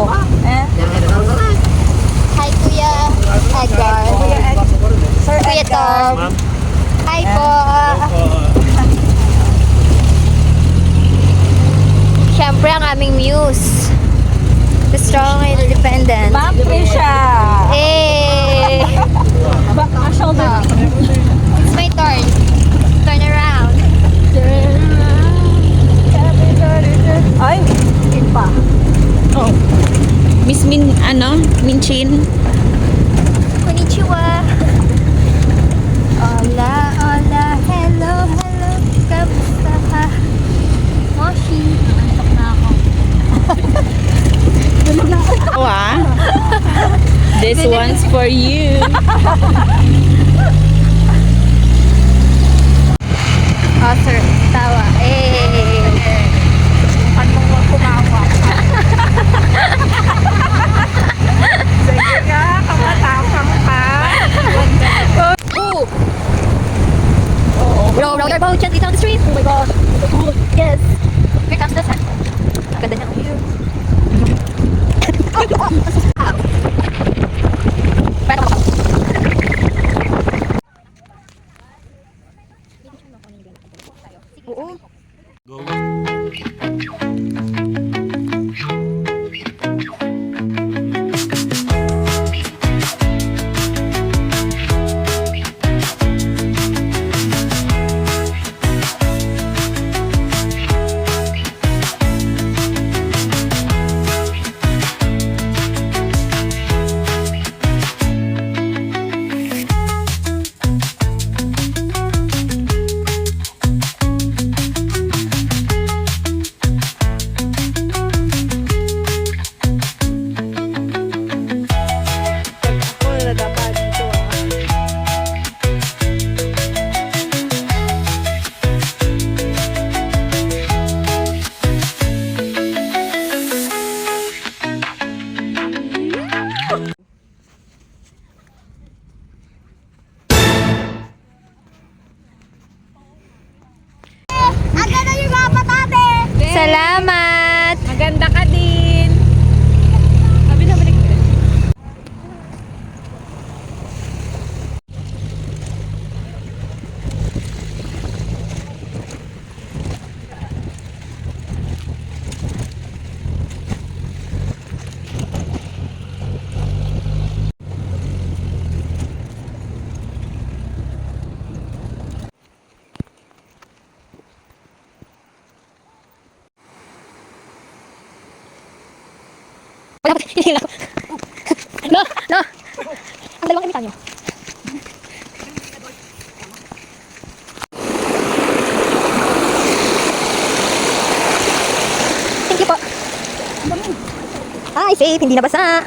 Hi, Kuya Edgar. Sir Kuya Tom. Hi po. Siyempre ang aming muse. The strong and independent. Ma'am Trisha. Hey! Back shoulder. It's my turn. Turn around. Ay, ipa. Oh. Miss Minchin. Konnichiwa. Hola, hola, hello, hello. Kamusta ka? Moshi. Antok na ako. This one's for you. Oh, sir. Tawa. Eh. Anong mo kumawa? Sige nga, kamatapang pa. Row your boat gently down the stream. Oh my god. Yes. Here comes the sun. Ganda niya. Oo. Salamat! Maganda ka din. Sabi na balik ko. No, no. Ang dalawang kamitan nyo. Thank you po. Ay, safe. Hindi nabasa.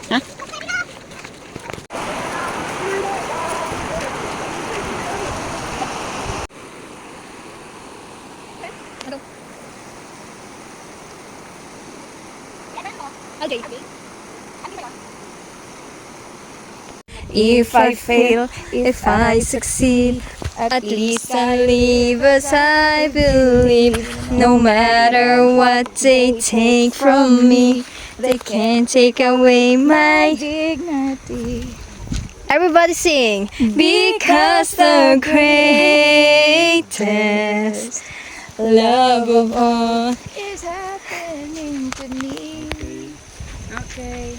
Ha? Okay. If I fail, if I succeed, at least I live as I believe. No matter what they take from me, they can't take away my dignity. Everybody sing. Because the greatest love of all is happening to me. Okay.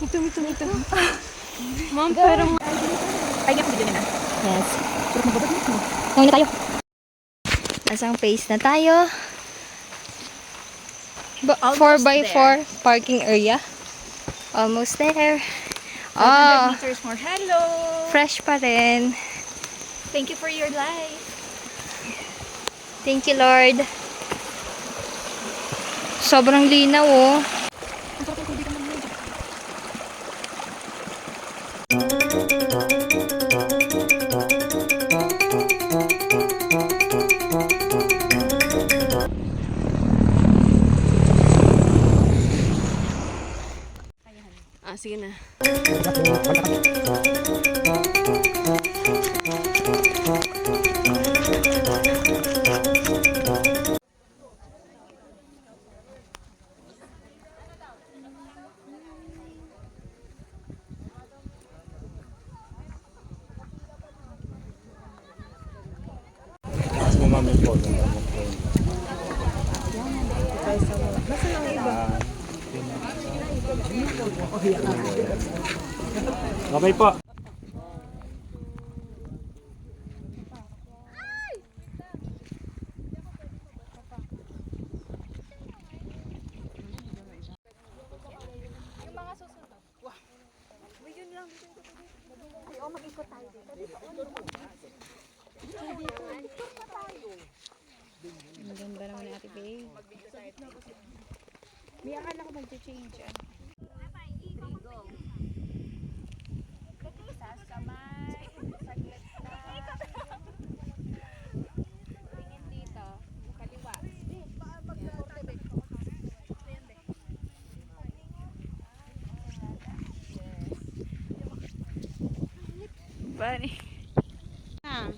Ito. Ma'am, pero... Ay, hindi ako video na. Yes. Ngayon na tayo. Nasang pace na tayo. 4x4 parking area. Almost there. 500 meters more. Hello! Fresh pa rin. Thank you for your life. Thank you, Lord. Sobrang linaw, oh. Sige na. mami po. Okay po. Ang ganda naman ni Ate Babe. May akala ko mag-change. Bunny. Ha?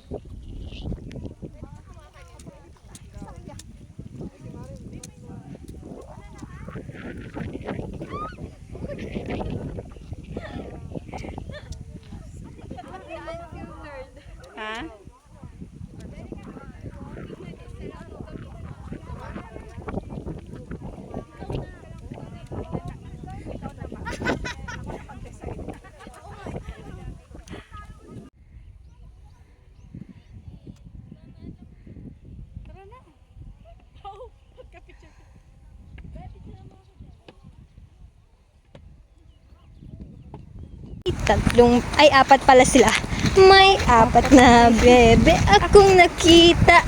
Apat pala sila. May apat na bebe akong nakita.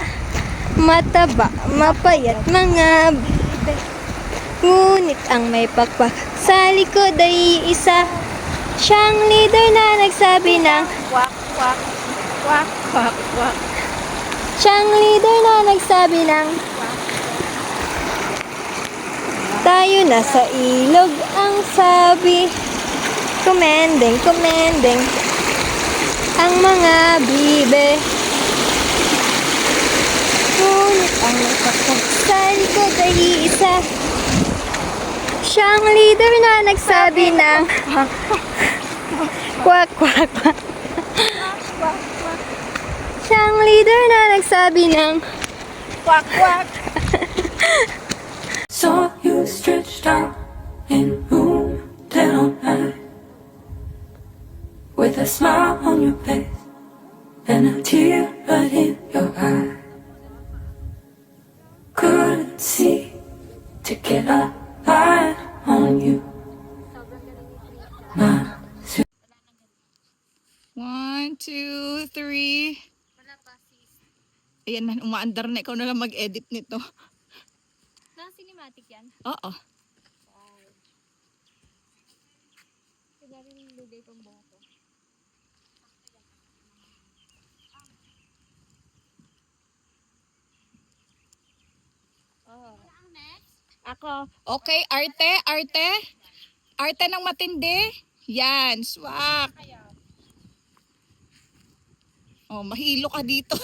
Mataba, mapayat mga bebe. Ngunit ang may pakpak sa likod ay isa. Siyang leader na nagsabi ng Wak, wak, wak, wak, wak. Siyang leader na nagsabi ng tayo na sa ilog ang sabi. Kumendeng, kumendeng ang mga bibe. Ngunit ang nakakot sa likod ay isa. Siyang leader na nagsabi ng kwak, kwak, kwak. Siyang leader na nagsabi ng Wak, wak. Saw you stretched out in room 1009 with a smile on your face and a tear right in your eye. Couldn't see to get a line on you. My 1, 2, 3. Ayan na, umaandar na. Ikaw na lang mag-edit nito. Na-cinematic yan. Oo. Kaya rin lugay pang buhok ko. Ako. Okay, arte, arte. Arte ng matindi. Yan, swak. Oh, mahilo ka dito.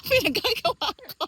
Pinagagawa ko.